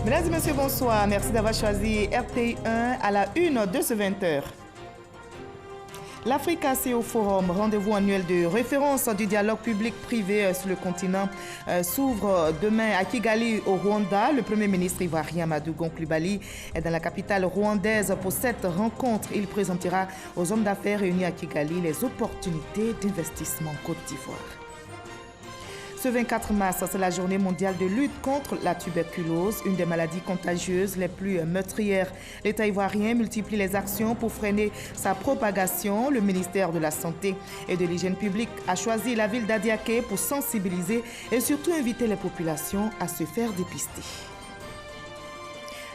Mesdames et messieurs, bonsoir. Merci d'avoir choisi RTI1 à la une de ce 20h. L'Africa CEO Forum, rendez-vous annuel de référence du dialogue public-privé sur le continent, s'ouvre demain à Kigali au Rwanda. Le Premier ministre ivoirien Amadou Gon Coulibaly est dans la capitale rwandaise pour cette rencontre. Il présentera aux hommes d'affaires réunis à Kigali les opportunités d'investissement en Côte d'Ivoire. Ce 24 mars, c'est la journée mondiale de lutte contre la tuberculose, une des maladies contagieuses les plus meurtrières. L'État ivoirien multiplie les actions pour freiner sa propagation. Le ministère de la Santé et de l'Hygiène publique a choisi la ville d'Adiaké pour sensibiliser et surtout inviter les populations à se faire dépister.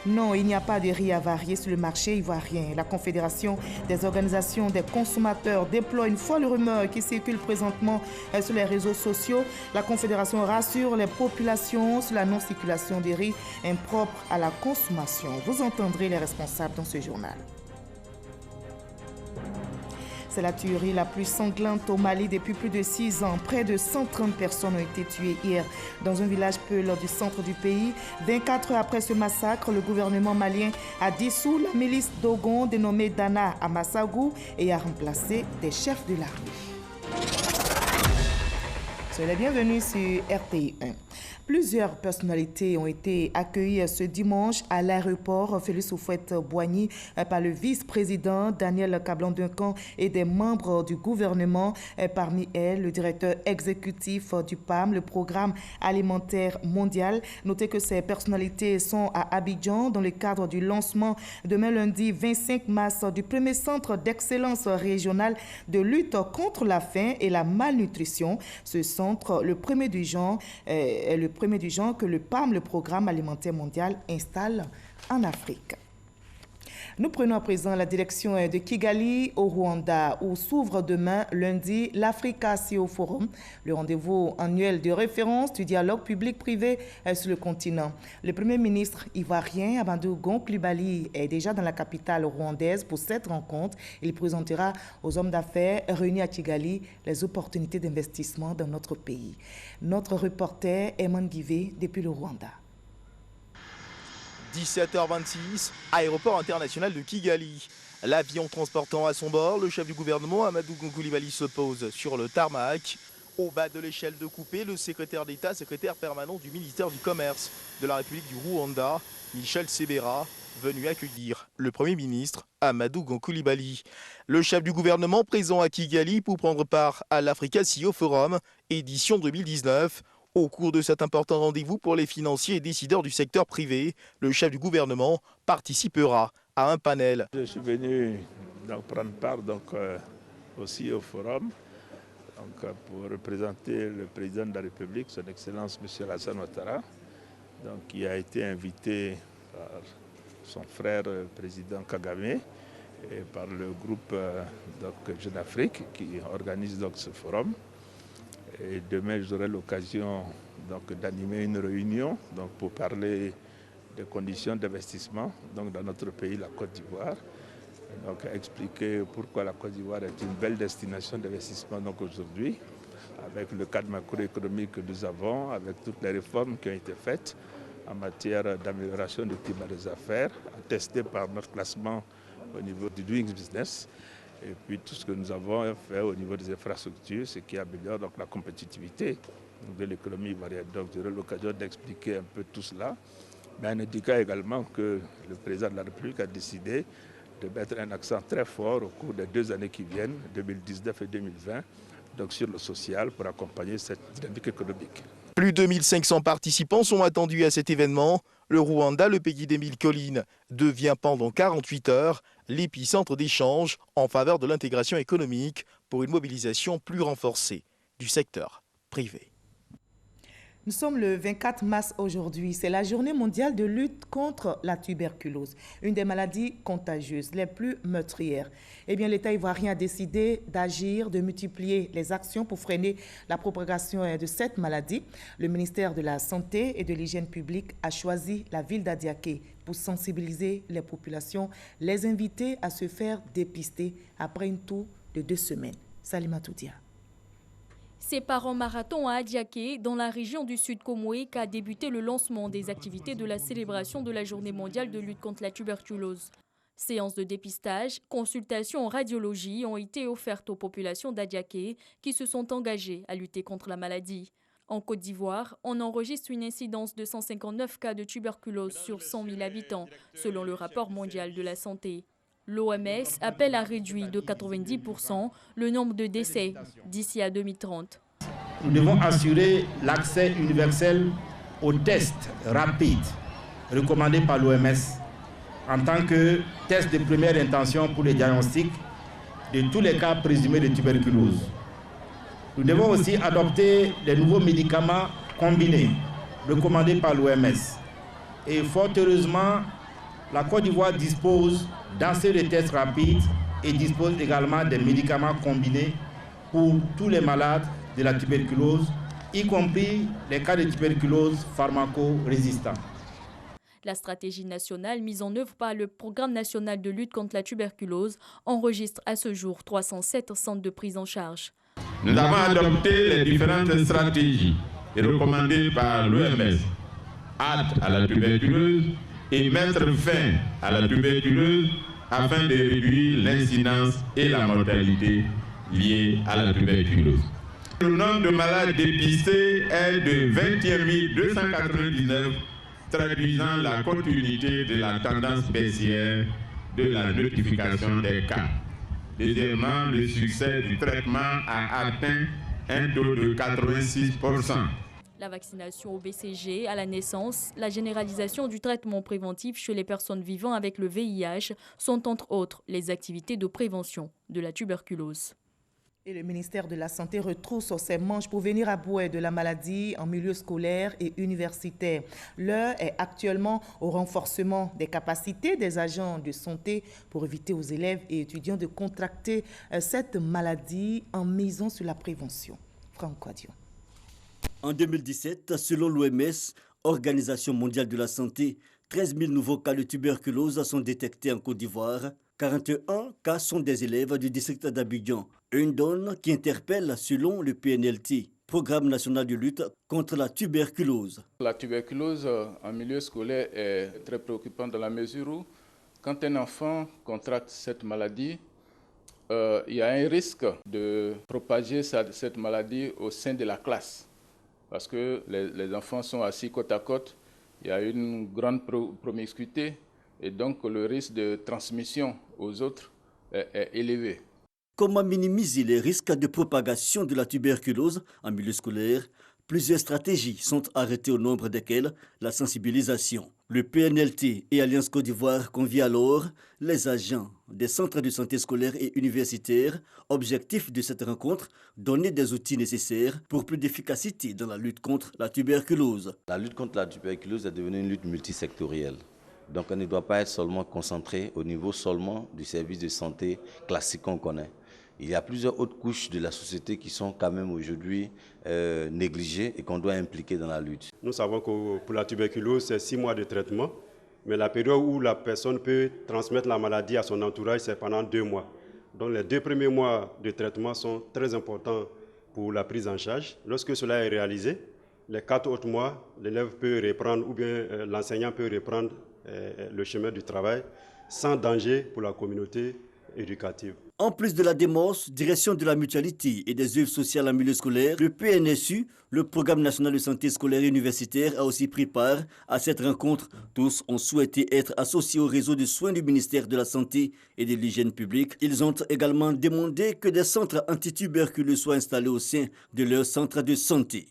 Non, il n'y a pas de riz avarié sur le marché ivoirien. La Confédération des organisations des consommateurs déploie une folle rumeur qui circule présentement sur les réseaux sociaux. La Confédération rassure les populations sur la non-circulation des riz impropres à la consommation. Vous entendrez les responsables dans ce journal. C'est la tuerie la plus sanglante au Mali depuis plus de 6 ans. Près de 130 personnes ont été tuées hier dans un village peul du centre du pays. 24 heures après ce massacre, le gouvernement malien a dissous la milice Dogon dénommée Dana à Massagou et a remplacé des chefs de l'armée. Soyez les bienvenus sur RTI1. Plusieurs personnalités ont été accueillies ce dimanche à l'aéroport Félix Houphouët-Boigny par le vice-président Daniel Kablan-Duncan et des membres du gouvernement. Parmi elles, le directeur exécutif du PAM, le Programme alimentaire mondial. Notez que ces personnalités sont à Abidjan dans le cadre du lancement demain lundi 25 mars du premier centre d'excellence régional de lutte contre la faim et la malnutrition. Ce centre, le premier du genre, que le PAM, le Programme alimentaire mondial, installe en Afrique. Nous prenons à présent la direction de Kigali au Rwanda où s'ouvre demain lundi l'Africa CEO Forum, le rendez-vous annuel de référence du dialogue public-privé sur le continent. Le Premier ministre ivoirien Amadou Gon Coulibaly est déjà dans la capitale rwandaise pour cette rencontre. Il présentera aux hommes d'affaires réunis à Kigali les opportunités d'investissement dans notre pays. Notre reporter Eman Guivé depuis le Rwanda. 17h26, aéroport international de Kigali. L'avion transportant à son bord le chef du gouvernement Amadou Gon Coulibaly se pose sur le tarmac. Au bas de l'échelle de coupé, le secrétaire d'État, secrétaire permanent du ministère du Commerce de la République du Rwanda, Michel Sebera, venu accueillir le Premier ministre Amadou Gon Coulibaly. Le chef du gouvernement présent à Kigali pour prendre part à l'Africa CEO Forum, édition 2019. Au cours de cet important rendez-vous pour les financiers et décideurs du secteur privé, le chef du gouvernement participera à un panel. Je suis venu prendre part aussi au forum pour représenter le président de la République, son Excellence M. Alassane Ouattara, qui a été invité par son frère président Kagame et par le groupe Jeune Afrique qui organise ce forum. Et demain, j'aurai l'occasion d'animer une réunion pour parler des conditions d'investissement dans notre pays, la Côte d'Ivoire. Expliquer pourquoi la Côte d'Ivoire est une belle destination d'investissement aujourd'hui, avec le cadre macroéconomique que nous avons, avec toutes les réformes qui ont été faites en matière d'amélioration du climat des affaires, attesté par notre classement au niveau du Doing Business. Et puis tout ce que nous avons fait au niveau des infrastructures, ce qui améliore la compétitivité de l'économie ivoirienne. Donc j'aurai l'occasion d'expliquer un peu tout cela, mais en indiquant également que le président de la République a décidé de mettre un accent très fort au cours des 2 années qui viennent, 2019 et 2020, sur le social pour accompagner cette dynamique économique. Plus de 1500 participants sont attendus à cet événement. Le Rwanda, le pays des 1000 collines, devient pendant 48 heures l'épicentre d'échanges en faveur de l'intégration économique pour une mobilisation plus renforcée du secteur privé. Nous sommes le 24 mars aujourd'hui. C'est la journée mondiale de lutte contre la tuberculose, une des maladies contagieuses les plus meurtrières. Eh bien, l'État ivoirien a décidé d'agir, de multiplier les actions pour freiner la propagation de cette maladie. Le ministère de la Santé et de l'Hygiène publique a choisi la ville d'Adiaké pour sensibiliser les populations, les inviter à se faire dépister après une tour de 2 semaines. Salima Toudia. C'est par un marathon à Adiaké, dans la région du Sud Comoé, qu'a débuté le lancement des activités de la célébration de la Journée mondiale de lutte contre la tuberculose. Séances de dépistage, consultations en radiologie ont été offertes aux populations d'Adiaké qui se sont engagées à lutter contre la maladie. En Côte d'Ivoire, on enregistre une incidence de 159 cas de tuberculose sur 100 000 habitants, selon le rapport mondial de la santé. L'OMS appelle à réduire de 90% le nombre de décès d'ici à 2030. Nous devons assurer l'accès universel aux tests rapides recommandés par l'OMS en tant que test de première intention pour le diagnostic de tous les cas présumés de tuberculose. Nous devons aussi adopter les nouveaux médicaments combinés recommandés par l'OMS. Et fort heureusement, la Côte d'Ivoire dispose d'assez de tests rapides et dispose également des médicaments combinés pour tous les malades de la tuberculose, y compris les cas de tuberculose pharmaco-résistants. La stratégie nationale mise en œuvre par le Programme national de lutte contre la tuberculose enregistre à ce jour 307 centres de prise en charge. Nous avons adopté les différentes stratégies recommandées par l'OMS, hâte à la tuberculose et mettre fin à la tuberculose afin de réduire l'incidence et la mortalité liée à la tuberculose. Le nombre de malades dépistés est de 21 299, traduisant la continuité de la tendance baissière de la notification des cas. Deuxièmement, le succès du traitement a atteint un taux de 86%. La vaccination au BCG à la naissance, la généralisation du traitement préventif chez les personnes vivant avec le VIH sont entre autres les activités de prévention de la tuberculose. Et le ministère de la Santé retrousse ses manches pour venir à bout de la maladie en milieu scolaire et universitaire. L'heure est actuellement au renforcement des capacités des agents de santé pour éviter aux élèves et étudiants de contracter cette maladie en misant sur la prévention. Franck Quadion. En 2017, selon l'OMS, Organisation mondiale de la santé, 13 000 nouveaux cas de tuberculose sont détectés en Côte d'Ivoire. 41 cas sont des élèves du district d'Abidjan. Une donne qui interpelle selon le PNLT, Programme national de lutte contre la tuberculose. La tuberculose en milieu scolaire est très préoccupante dans la mesure où, quand un enfant contracte cette maladie, il y a un risque de propager cette maladie au sein de la classe. Parce que les enfants sont assis côte à côte, il y a une grande promiscuité et donc le risque de transmission aux autres est élevé. Comment minimiser les risques de propagation de la tuberculose en milieu scolaire? Plusieurs stratégies sont arrêtées au nombre desquelles la sensibilisation. Le PNLT et Alliance Côte d'Ivoire convient alors les agents des centres de santé scolaires et universitaires. Objectif de cette rencontre, donner des outils nécessaires pour plus d'efficacité dans la lutte contre la tuberculose. La lutte contre la tuberculose est devenue une lutte multisectorielle. Donc elle ne doit pas être seulement concentrée au niveau seulement du service de santé classique qu'on connaît. Il y a plusieurs autres couches de la société qui sont quand même aujourd'hui négligées et qu'on doit impliquer dans la lutte. Nous savons que pour la tuberculose, c'est 6 mois de traitement, mais la période où la personne peut transmettre la maladie à son entourage, c'est pendant 2 mois. Donc les 2 premiers mois de traitement sont très importants pour la prise en charge. Lorsque cela est réalisé, les 4 autres mois, l'élève peut reprendre ou bien l'enseignant peut reprendre le chemin du travail sans danger pour la communauté éducative. En plus de la démence, direction de la mutualité et des œuvres sociales en milieu scolaire, le PNSU, le Programme national de santé scolaire et universitaire, a aussi pris part à cette rencontre. Tous ont souhaité être associés au réseau de soins du ministère de la Santé et de l'Hygiène publique. Ils ont également demandé que des centres antituberculeux soient installés au sein de leurs centres de santé.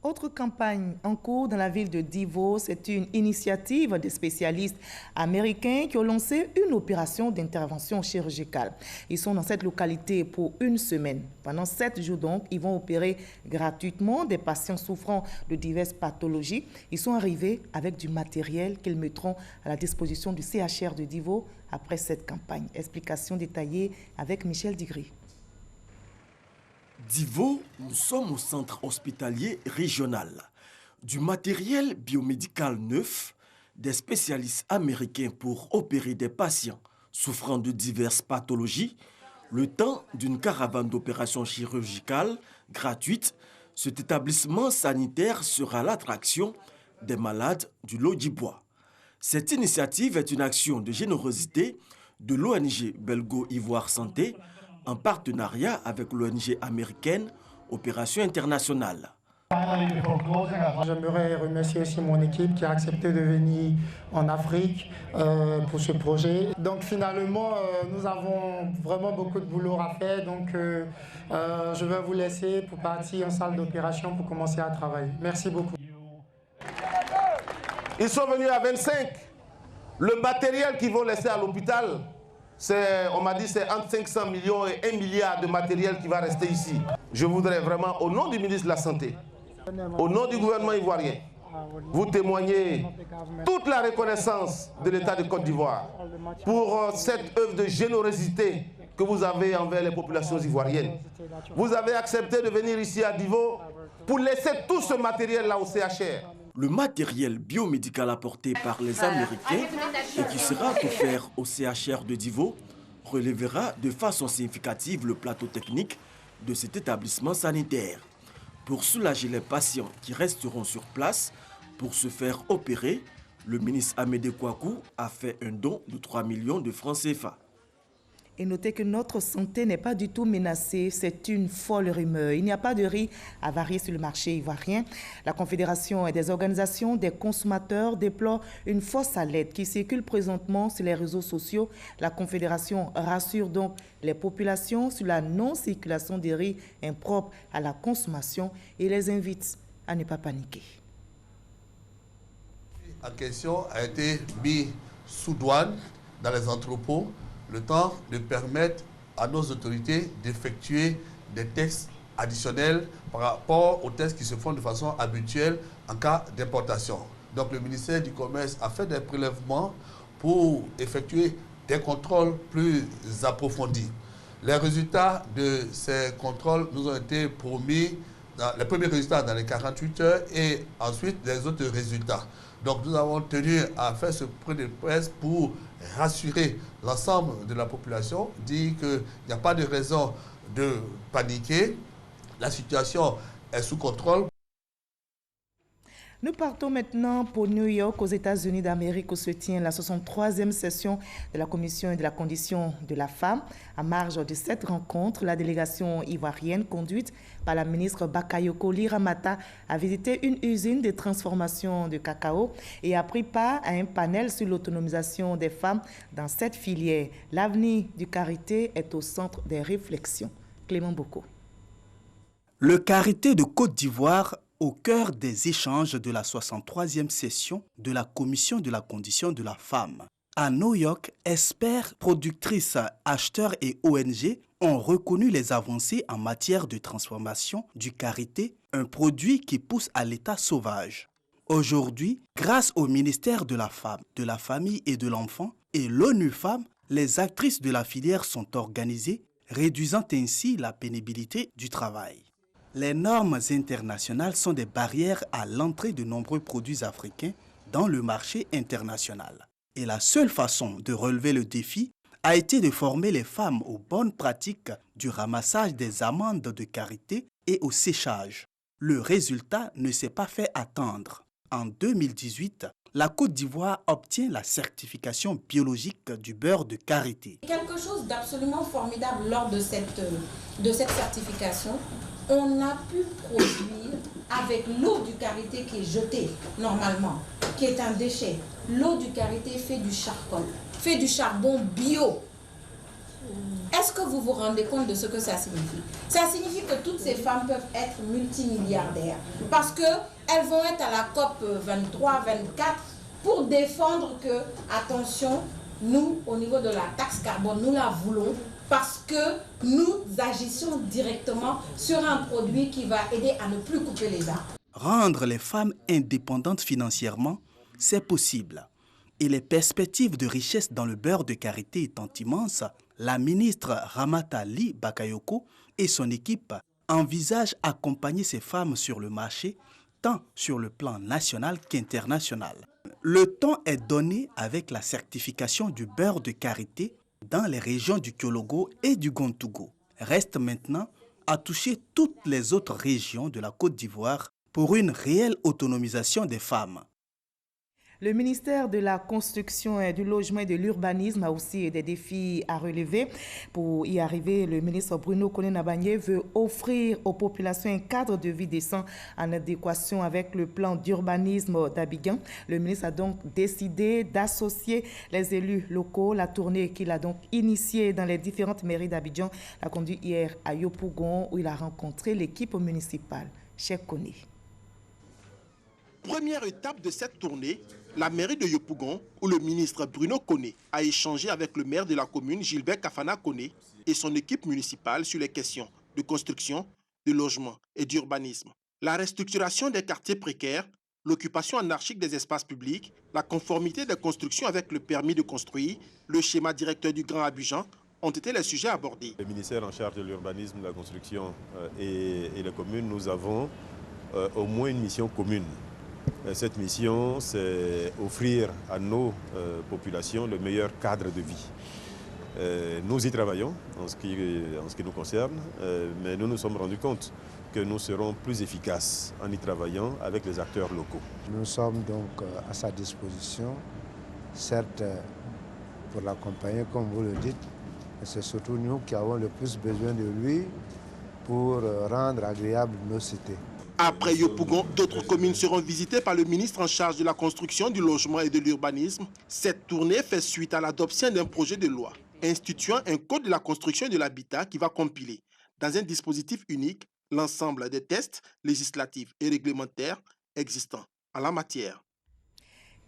Autre campagne en cours dans la ville de Divo, c'est une initiative des spécialistes américains qui ont lancé une opération d'intervention chirurgicale. Ils sont dans cette localité pour 1 semaine. Pendant 7 jours donc, ils vont opérer gratuitement des patients souffrant de diverses pathologies. Ils sont arrivés avec du matériel qu'ils mettront à la disposition du CHR de Divo après cette campagne. Explication détaillée avec Michel Digri. Divo, nous sommes au centre hospitalier régional. Du matériel biomédical neuf, des spécialistes américains pour opérer des patients souffrant de diverses pathologies, le temps d'une caravane d'opérations chirurgicales, gratuite, cet établissement sanitaire sera l'attraction des malades du Lodibois. Cette initiative est une action de générosité de l'ONG Belgo-Ivoire Santé en partenariat avec l'ONG américaine Opération Internationale. J'aimerais remercier aussi mon équipe qui a accepté de venir en Afrique pour ce projet. Donc finalement, nous avons vraiment beaucoup de boulot à faire. Donc je vais vous laisser pour partir en salle d'opération pour commencer à travailler. Merci beaucoup. Ils sont venus à 25. Le matériel qu'ils vont laisser à l'hôpital, on m'a dit c'est entre 500 millions et 1 milliard de matériel qui va rester ici. Je voudrais vraiment, au nom du ministre de la Santé, au nom du gouvernement ivoirien, vous témoigner toute la reconnaissance de l'État de Côte d'Ivoire pour cette œuvre de générosité que vous avez envers les populations ivoiriennes. Vous avez accepté de venir ici à Divo pour laisser tout ce matériel-là au CHR. Le matériel biomédical apporté par les Américains et qui sera offert au CHR de Divo relèvera de façon significative le plateau technique de cet établissement sanitaire. Pour soulager les patients qui resteront sur place pour se faire opérer, le ministre Amédée Kouakou a fait un don de 3 millions de francs CFA. Et notez que notre santé n'est pas du tout menacée, c'est une folle rumeur. Il n'y a pas de riz avarié sur le marché ivoirien. La Confédération et des organisations des consommateurs déplorent une fausse alerte qui circule présentement sur les réseaux sociaux. La Confédération rassure donc les populations sur la non-circulation des riz impropres à la consommation et les invite à ne pas paniquer. La question a été mise sous douane dans les entrepôts, le temps de permettre à nos autorités d'effectuer des tests additionnels par rapport aux tests qui se font de façon habituelle en cas d'importation. Donc le ministère du Commerce a fait des prélèvements pour effectuer des contrôles plus approfondis. Les résultats de ces contrôles nous ont été promis, les premiers résultats dans les 48 heures et ensuite les autres résultats. Donc nous avons tenu à faire ce point de presse pour rassurer l'ensemble de la population, dire qu'il n'y a pas de raison de paniquer. La situation est sous contrôle. Nous partons maintenant pour New York, aux États-Unis d'Amérique, où se tient la 63e session de la Commission de la condition de la femme. À marge de cette rencontre, la délégation ivoirienne conduite par la ministre Bakayoko Liramata a visité une usine de transformation de cacao et a pris part à un panel sur l'autonomisation des femmes dans cette filière. L'avenir du karité est au centre des réflexions. Clément Boko. Le karité de Côte d'Ivoire au cœur des échanges de la 63e session de la Commission de la condition de la femme. À New York, experts, productrices, acheteurs et ONG ont reconnu les avancées en matière de transformation du karité, un produit qui pousse à l'état sauvage. Aujourd'hui, grâce au ministère de la Femme, de la Famille et de l'Enfant et l'ONU Femmes, les actrices de la filière sont organisées, réduisant ainsi la pénibilité du travail. Les normes internationales sont des barrières à l'entrée de nombreux produits africains dans le marché international. Et la seule façon de relever le défi a été de former les femmes aux bonnes pratiques du ramassage des amandes de karité et au séchage. Le résultat ne s'est pas fait attendre. En 2018, la Côte d'Ivoire obtient la certification biologique du beurre de karité. Quelque chose d'absolument formidable lors de cette certification, on a pu produire avec l'eau du karité qui est jetée normalement, qui est un déchet. L'eau du karité fait du charbon bio. Est-ce que vous vous rendez compte de ce que ça signifie? Ça signifie que toutes ces femmes peuvent être multimilliardaires parce qu'elles vont être à la COP 23, 24 pour défendre que, attention, nous, au niveau de la taxe carbone, nous la voulons parce que nous agissons directement sur un produit qui va aider à ne plus couper les arbres. Rendre les femmes indépendantes financièrement, c'est possible. Et les perspectives de richesse dans le beurre de karité étant immenses, la ministre Ramata Ly Bakayoko et son équipe envisagent d'accompagner ces femmes sur le marché, tant sur le plan national qu'international. Le temps est donné avec la certification du beurre de karité dans les régions du Kyologo et du Gontougou. Reste maintenant a touché toutes les autres régions de la Côte d'Ivoire pour une réelle autonomisation des femmes. Le ministère de la Construction, du Logement et de l'Urbanisme a aussi des défis à relever. Pour y arriver, le ministre Bruno Koné-Nabagné veut offrir aux populations un cadre de vie décent en adéquation avec le plan d'urbanisme d'Abidjan. Le ministre a donc décidé d'associer les élus locaux. La tournée qu'il a donc initiée dans les différentes mairies d'Abidjan l'a conduit hier à Yopougon où il a rencontré l'équipe municipale. Cheikh Koné. Première étape de cette tournée, la mairie de Yopougon, où le ministre Bruno Koné a échangé avec le maire de la commune, Gilbert Kafana Koné, et son équipe municipale sur les questions de construction, de logement et d'urbanisme. La restructuration des quartiers précaires, l'occupation anarchique des espaces publics, la conformité des constructions avec le permis de construire, le schéma directeur du Grand Abidjan ont été les sujets abordés. Le ministère en charge de l'urbanisme, de la construction et les communes, nous avons au moins une mission commune. Cette mission, c'est offrir à nos populations le meilleur cadre de vie. Nous y travaillons en ce qui nous concerne, mais nous nous sommes rendus compte que nous serons plus efficaces en y travaillant avec les acteurs locaux. Nous sommes donc à sa disposition, certes pour l'accompagner comme vous le dites, mais c'est surtout nous qui avons le plus besoin de lui pour rendre agréable nos cités. Après Yopougon, d'autres communes seront visitées par le ministre en charge de la construction, du logement et de l'urbanisme. Cette tournée fait suite à l'adoption d'un projet de loi instituant un code de la construction et de l'habitat qui va compiler, dans un dispositif unique, l'ensemble des tests législatifs et réglementaires existants en la matière.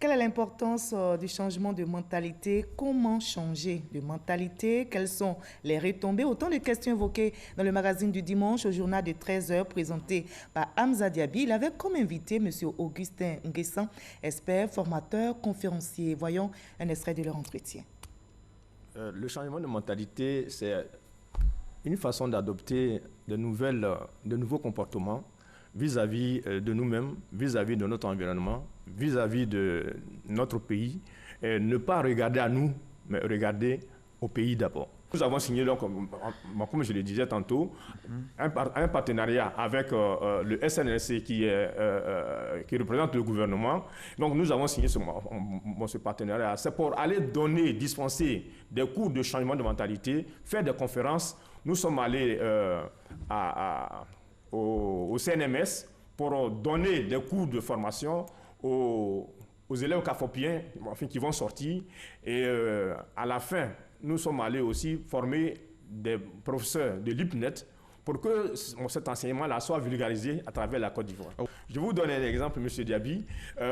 Quelle est l'importance du changement de mentalité? Comment changer de mentalité? Quelles sont les retombées? Autant de questions évoquées dans le magazine du dimanche au journal de 13h présenté par Hamza Diaby. Il avait comme invité M. Augustin Nguessan, expert, formateur, conférencier. Voyons un extrait de leur entretien. Le changement de mentalité, c'est une façon d'adopter de nouveaux comportements vis-à-vis de nous-mêmes, vis-à-vis de notre environnement, vis-à-vis de notre pays, et ne pas regarder à nous, mais regarder au pays d'abord. Nous avons signé, donc, comme je le disais tantôt, un partenariat avec le SNLC qui représente le gouvernement. Donc nous avons signé ce partenariat. C'est pour aller dispenser des cours de changement de mentalité, faire des conférences. Nous sommes allés au CNMS pour donner des cours de formation aux élèves cafopiens qui vont sortir. Et à la fin, nous sommes allés aussi former des professeurs de l'IPNET pour que cet enseignement-là soit vulgarisé à travers la Côte d'Ivoire. Je vous donne un exemple, M. Diaby.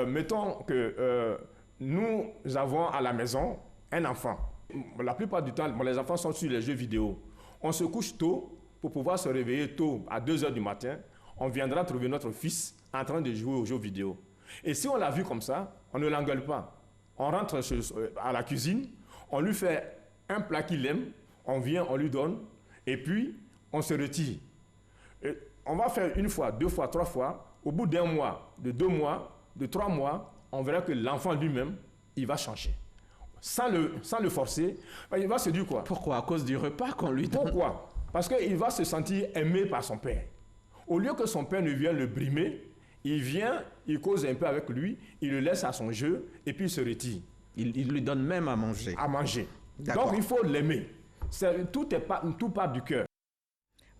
Mettons que nous avons à la maison un enfant. La plupart du temps, les enfants sont sur les jeux vidéo. On se couche tôt pour pouvoir se réveiller tôt à 2 h du matin. On viendra trouver notre fils en train de jouer aux jeux vidéo. Et si on l'a vu comme ça, on ne l'engueule pas. On rentre à la cuisine, on lui fait un plat qu'il aime, on vient, on lui donne, et puis on se retire. Et on va faire 1 fois, 2 fois, 3 fois. Au bout d'1 mois, de 2 mois, de 3 mois, on verra que l'enfant lui-même, il va changer. Sans le forcer, il va se dire quoi? Pourquoi? À cause du repas qu'on lui donne. Pourquoi? Parce qu'il va se sentir aimé par son père. Au lieu que son père ne vienne le brimer, il vient, il cause un peu avec lui, il le laisse à son jeu et puis il se retire. Il lui donne même à manger. À manger. Donc il faut l'aimer. Tout part du cœur.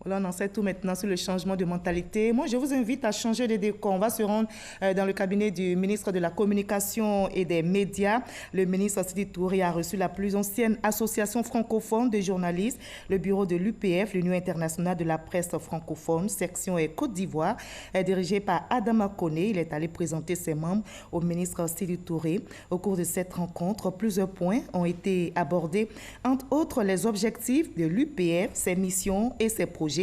Voilà, on en sait tout maintenant sur le changement de mentalité. Moi, je vous invite à changer de décor. On va se rendre dans le cabinet du ministre de la Communication et des Médias. Le ministre Sidi Touré a reçu la plus ancienne association francophone de journalistes, le bureau de l'UPF, l'Union internationale de la presse francophone, section Côte d'Ivoire, dirigée par Adama Koné. Il est allé présenter ses membres au ministre Sidi Touré. Au cours de cette rencontre, plusieurs points ont été abordés, entre autres les objectifs de l'UPF, ses missions et ses projets.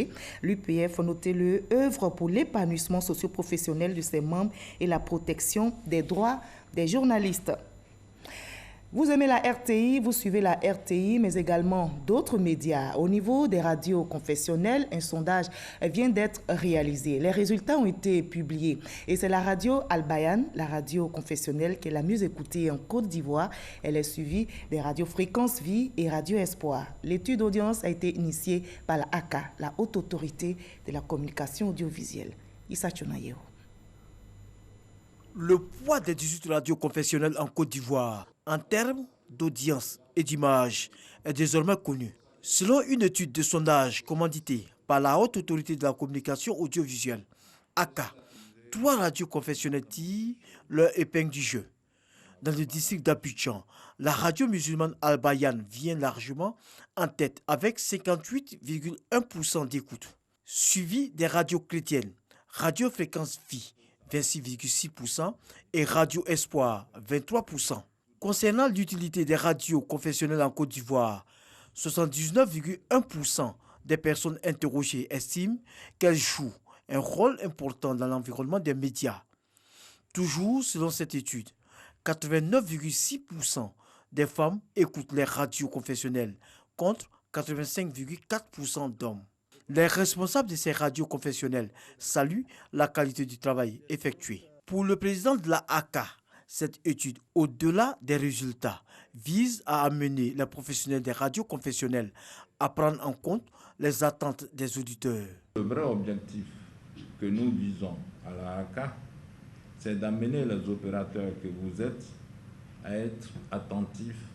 L'UPF, notez-le, œuvre pour l'épanouissement socio-professionnel de ses membres et la protection des droits des journalistes. Vous aimez la RTI, vous suivez la RTI, mais également d'autres médias. Au niveau des radios confessionnelles, un sondage vient d'être réalisé. Les résultats ont été publiés et c'est la radio Al-Bayan, la radio confessionnelle qui est la mieux écoutée en Côte d'Ivoire. Elle est suivie des radios Fréquence Vie et Radio Espoir. L'étude d'audience a été initiée par la ACA, la Haute Autorité de la Communication Audiovisuelle. Issa Chonayeo. Le poids des 18 radios confessionnelles en Côte d'Ivoire, en termes d'audience et d'image, est désormais connu. Selon une étude de sondage commanditée par la Haute Autorité de la Communication Audiovisuelle, ACA, 3 radios confessionnelles tirent leur épingle du jeu. Dans le district d'Abidjan, la radio musulmane Al-Bayan vient largement en tête avec 58,1% d'écoute, suivi des radios chrétiennes, Radio Fréquence Vie, 26,6% et Radio Espoir, 23%. Concernant l'utilité des radios confessionnelles en Côte d'Ivoire, 79,1% des personnes interrogées estiment qu'elles jouent un rôle important dans l'environnement des médias. Toujours selon cette étude, 89,6% des femmes écoutent les radios confessionnelles contre 85,4% d'hommes. Les responsables de ces radios confessionnelles saluent la qualité du travail effectué. Pour le président de la ACA, cette étude, au-delà des résultats, vise à amener les professionnels des radios confessionnelles à prendre en compte les attentes des auditeurs. Le vrai objectif que nous visons à la ACA, c'est d'amener les opérateurs que vous êtes à être attentifs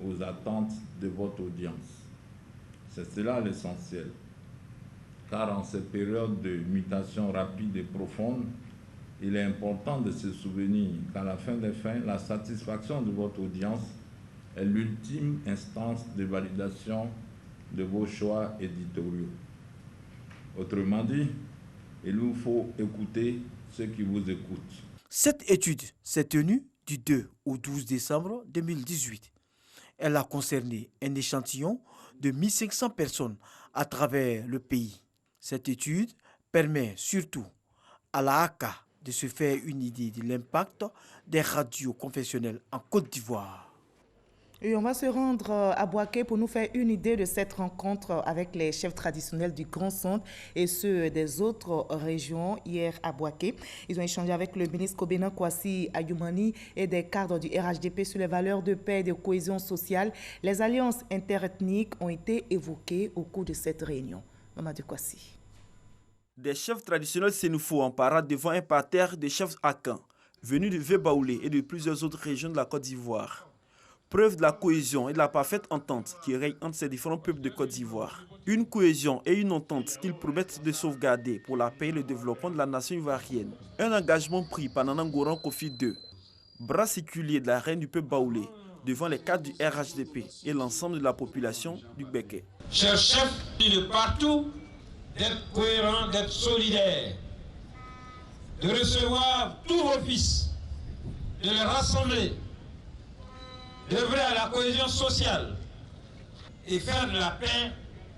aux attentes de votre audience. C'est cela l'essentiel. Car en cette période de mutation rapide et profonde, il est important de se souvenir qu'à la fin des fins, la satisfaction de votre audience est l'ultime instance de validation de vos choix éditoriaux. Autrement dit, il vous faut écouter ceux qui vous écoutent. Cette étude s'est tenue du 2 au 12 décembre 2018. Elle a concerné un échantillon de 1500 personnes à travers le pays. Cette étude permet surtout à la ACA de se faire une idée de l'impact des radios confessionnelles en Côte d'Ivoire. Et on va se rendre à Bouaké pour nous faire une idée de cette rencontre avec les chefs traditionnels du Grand Centre et ceux des autres régions hier à Bouaké. Ils ont échangé avec le ministre Kobena Kwasi Ayoumani et des cadres du RHDP sur les valeurs de paix et de cohésion sociale. Les alliances interethniques ont été évoquées au cours de cette réunion. Mamadou Kwasi. Des chefs traditionnels sénoufos en parade devant un parterre de chefs akans, venus de Vébaoulé et de plusieurs autres régions de la Côte d'Ivoire. Preuve de la cohésion et de la parfaite entente qui règne entre ces différents peuples de Côte d'Ivoire. Une cohésion et une entente qu'ils promettent de sauvegarder pour la paix et le développement de la nation ivoirienne. Un engagement pris par Nana Ngoran Kofi II, bras séculier de la reine du peuple baoulé, devant les cadres du RHDP et l'ensemble de la population du Béké. Chers chefs de partout, d'être cohérents, d'être solidaires, de recevoir tous vos fils, de les rassembler, d'œuvrer à la cohésion sociale et faire de la paix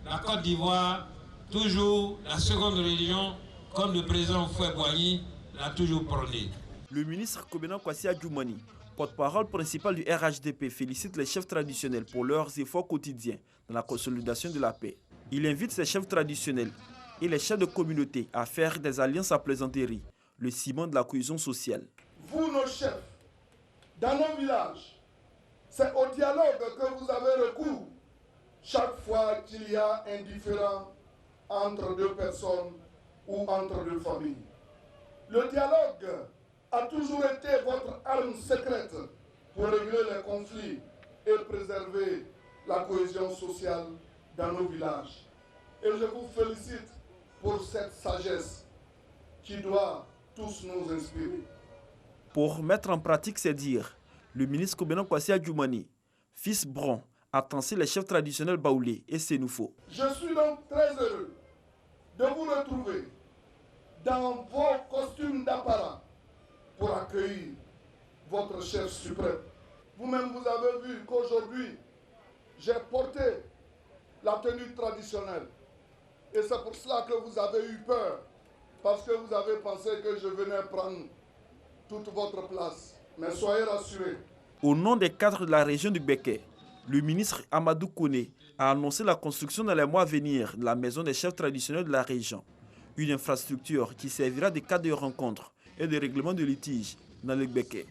la Côte d'Ivoire toujours la seconde religion, comme le président Houphouët-Boigny l'a toujours prôné. Le ministre Kobena Kwasi Ayoumani, porte-parole principal du RHDP, félicite les chefs traditionnels pour leurs efforts quotidiens dans la consolidation de la paix. Il invite ces chefs traditionnels et les chefs de communauté à faire des alliances à plaisanterie, le ciment de la cohésion sociale. Vous, nos chefs, dans nos villages, c'est au dialogue que vous avez recours chaque fois qu'il y a un différend entre deux personnes ou entre deux familles. Le dialogue a toujours été votre arme secrète pour régler les conflits et préserver la cohésion sociale dans nos villages. Et je vous félicite pour cette sagesse qui doit tous nous inspirer. Pour mettre en pratique ces dires, le ministre Kobena Kwasi Ayoumani, fils Bron, a tensé les chefs traditionnels baoulés et sénoufos. Je suis donc très heureux de vous retrouver dans vos costumes d'apparat pour accueillir votre chef suprême. Vous-même, vous avez vu qu'aujourd'hui, j'ai porté la tenue traditionnelle. Et c'est pour cela que vous avez eu peur, parce que vous avez pensé que je venais prendre toute votre place. Mais soyez rassurés. Au nom des cadres de la région du Béké, le ministre Amadou Kone a annoncé la construction dans les mois à venir de la maison des chefs traditionnels de la région. Une infrastructure qui servira de cadre de rencontre et de règlement de litiges dans le Béké.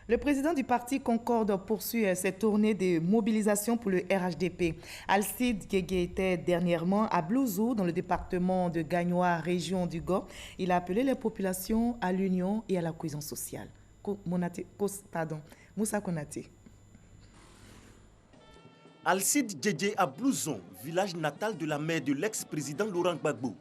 Le président du parti Concorde poursuit ses tournées de mobilisation pour le RHDP. Alcide Guégué était dernièrement à Blouzou, dans le département de Gagnoa, région du Gord. Il a appelé les populations à l'union et à la cohésion sociale. Moussa Konaté. Alcide Djedje à Blouzon, village natal de la mère de l'ex-président Laurent Gbagbo.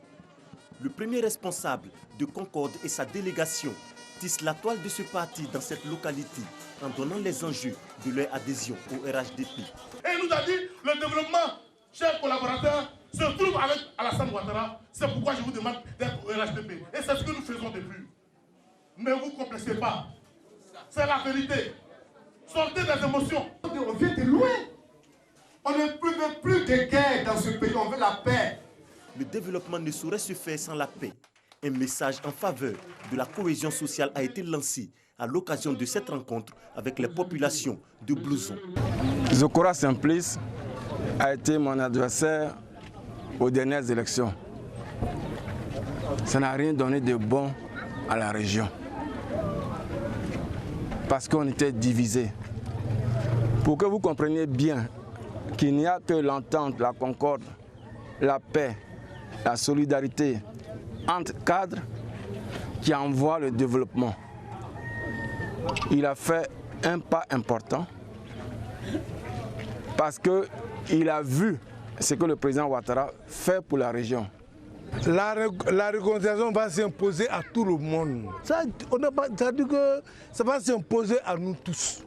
Le premier responsable de Concorde et sa délégation tissent la toile de ce parti dans cette localité en donnant les enjeux de leur adhésion au RHDP. Et il nous a dit le développement, chers collaborateurs, se trouve avec Alassane Ouattara. C'est pourquoi je vous demande d'être au RHDP. Et c'est ce que nous faisons depuis. Ne vous complexez pas. C'est la vérité. Sortez des émotions. On vient de loin. On ne veut plus de guerre dans ce pays, on veut la paix. Le développement ne saurait se faire sans la paix. Un message en faveur de la cohésion sociale a été lancé à l'occasion de cette rencontre avec les populations de Blouzon. Zokora Simplice a été mon adversaire aux dernières élections. Ça n'a rien donné de bon à la région. Parce qu'on était divisés. Pour que vous compreniez bien qu'il n'y a que l'entente, la concorde, la paix, la solidarité entre cadres qui envoie le développement. Il a fait un pas important parce qu'il a vu ce que le président Ouattara fait pour la région. La réconciliation va s'imposer à tout le monde. Ça dit que ça va s'imposer à nous tous.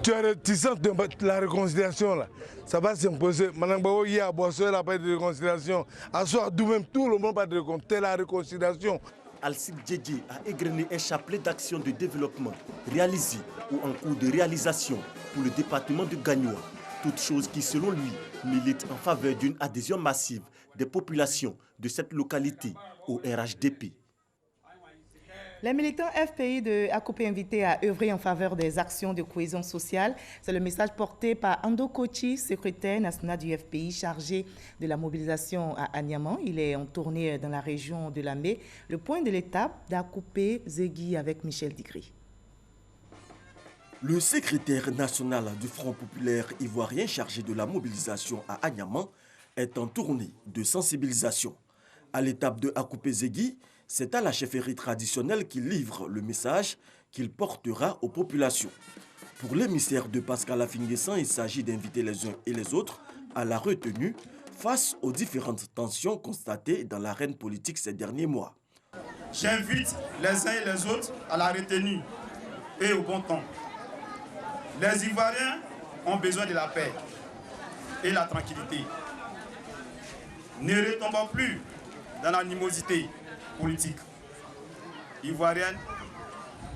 Tu es réticent de la réconciliation là. Ça va s'imposer. Madame Bao y a bossé la paix de réconciliation. À soi, d'où même tout le monde va de la réconciliation. Alcide Djedje a égrené un chapelet d'actions de développement réalisées ou en cours de réalisation pour le département de Gagnoa. Toute chose qui, selon lui, milite en faveur d'une adhésion massive des populations de cette localité au RHDP. Les militants FPI de Akupé invités à œuvrer en faveur des actions de cohésion sociale. C'est le message porté par Ando Kochi, secrétaire national du FPI chargé de la mobilisation à Agnaman. Il est en tournée dans la région de Lamé. Le point de l'étape d'Akupé Zegui avec Michel Digri. Le secrétaire national du Front populaire ivoirien chargé de la mobilisation à Agnaman est en tournée de sensibilisation. À l'étape de Akupé Zegui, c'est à la chefferie traditionnelle qu'il livre le message qu'il portera aux populations. Pour l'émissaire de Pascal Afinguessan, il s'agit d'inviter les uns et les autres à la retenue face aux différentes tensions constatées dans l'arène politique ces derniers mois. J'invite les uns et les autres à la retenue et au bon temps. Les Ivoiriens ont besoin de la paix et la tranquillité. Ne retombons plus dans l'animosité politique. Ivoirienne,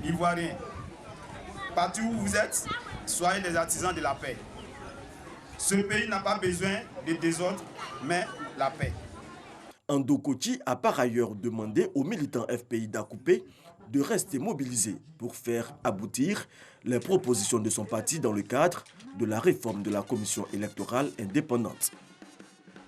Ivoiriens, partout où vous êtes, soyez les artisans de la paix. Ce pays n'a pas besoin de désordre, mais la paix. Ando Kochi a par ailleurs demandé aux militants FPI d'Akupé de rester mobilisés pour faire aboutir les propositions de son parti dans le cadre de la réforme de la commission électorale indépendante.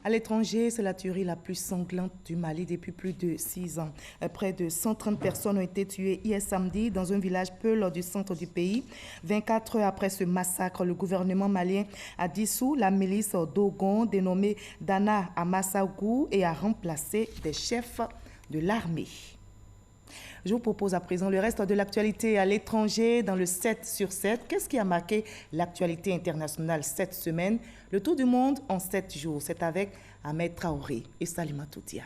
À l'étranger, c'est la tuerie la plus sanglante du Mali depuis plus de 6 ans. Près de 130 personnes ont été tuées hier samedi dans un village peul du centre du pays. 24 heures après ce massacre, le gouvernement malien a dissous la milice Dogon dénommée Dana Amasaougou et a remplacé des chefs de l'armée. Je vous propose à présent le reste de l'actualité à l'étranger dans le 7 sur 7. Qu'est-ce qui a marqué l'actualité internationale cette semaine? Le tour du monde en 7 jours. C'est avec Ahmed Traoré et Salima Toutia.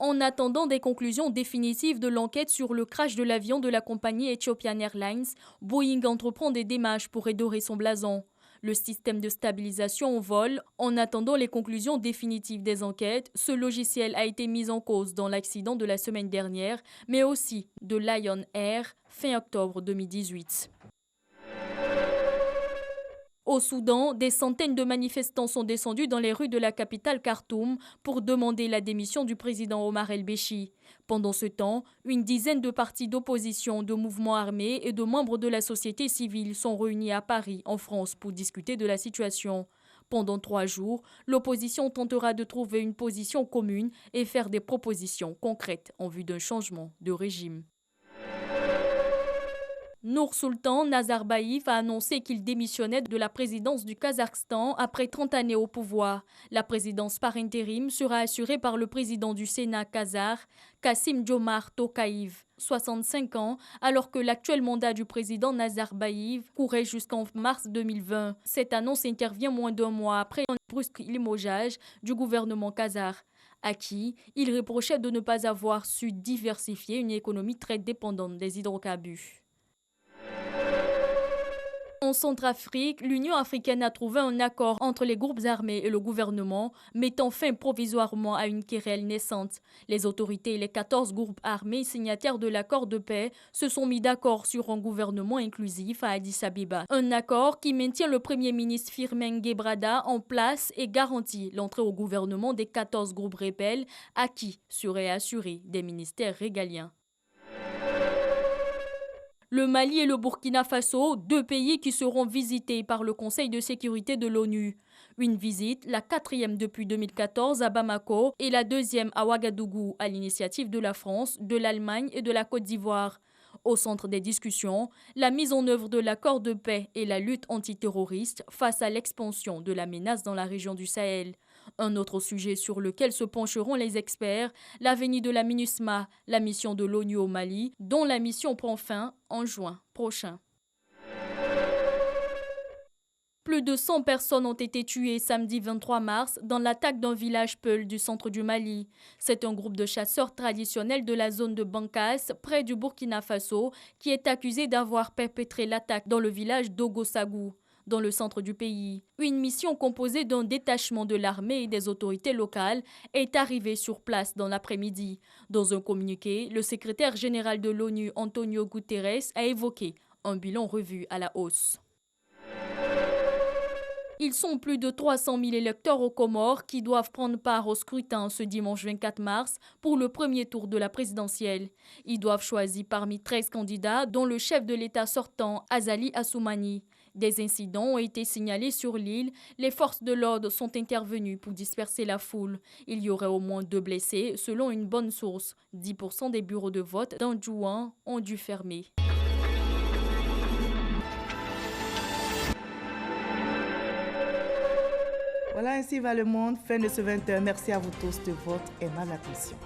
En attendant des conclusions définitives de l'enquête sur le crash de l'avion de la compagnie Ethiopian Airlines, Boeing entreprend des démarches pour redorer son blason. Le système de stabilisation au vol, en attendant les conclusions définitives des enquêtes, ce logiciel a été mis en cause dans l'accident de la semaine dernière, mais aussi de Lion Air fin octobre 2018. Au Soudan, des centaines de manifestants sont descendus dans les rues de la capitale Khartoum pour demander la démission du président Omar el-Béchi. Pendant ce temps, une dizaine de partis d'opposition, de mouvements armés et de membres de la société civile sont réunis à Paris, en France, pour discuter de la situation. Pendant 3 jours, l'opposition tentera de trouver une position commune et faire des propositions concrètes en vue d'un changement de régime. Nour-Sultan Nazarbayev a annoncé qu'il démissionnait de la présidence du Kazakhstan après 30 années au pouvoir. La présidence par intérim sera assurée par le président du Sénat kazakh, Kassym-Jomart Tokayev, 65 ans, alors que l'actuel mandat du président Nazarbayev courait jusqu'en mars 2020. Cette annonce intervient moins d'1 mois après un brusque limogeage du gouvernement kazakh, à qui il reprochait de ne pas avoir su diversifier une économie très dépendante des hydrocarbures. En Centrafrique, l'Union africaine a trouvé un accord entre les groupes armés et le gouvernement, mettant fin provisoirement à une querelle naissante. Les autorités et les 14 groupes armés signataires de l'accord de paix se sont mis d'accord sur un gouvernement inclusif à Addis Abeba. Un accord qui maintient le Premier ministre Firmin Gebrada en place et garantit l'entrée au gouvernement des 14 groupes rebelles à qui seraient assurés des ministères régaliens. Le Mali et le Burkina Faso, 2 pays qui seront visités par le Conseil de sécurité de l'ONU. Une visite, la 4e depuis 2014 à Bamako et la 2e à Ouagadougou, à l'initiative de la France, de l'Allemagne et de la Côte d'Ivoire. Au centre des discussions, la mise en œuvre de l'accord de paix et la lutte antiterroriste face à l'expansion de la menace dans la région du Sahel. Un autre sujet sur lequel se pencheront les experts, la venue de la MINUSMA, la mission de l'ONU au Mali, dont la mission prend fin en juin prochain. Plus de 100 personnes ont été tuées samedi 23 mars dans l'attaque d'un village Peul du centre du Mali. C'est un groupe de chasseurs traditionnels de la zone de Bankas, près du Burkina Faso, qui est accusé d'avoir perpétré l'attaque dans le village d'Ogosagou, dans le centre du pays. Une mission composée d'un détachement de l'armée et des autorités locales est arrivée sur place dans l'après-midi. Dans un communiqué, le secrétaire général de l'ONU, Antonio Guterres, a évoqué un bilan revu à la hausse. Ils sont plus de 300 000 électeurs aux Comores qui doivent prendre part au scrutin ce dimanche 24 mars pour le premier tour de la présidentielle. Ils doivent choisir parmi 13 candidats, dont le chef de l'État sortant, Azali Assoumani. Des incidents ont été signalés sur l'île. Les forces de l'ordre sont intervenues pour disperser la foule. Il y aurait au moins 2 blessés, selon une bonne source. 10% des bureaux de vote d'Anjouan ont dû fermer. Voilà, ainsi va le monde. Fin de ce 20h. Merci à vous tous de votre aimable attention.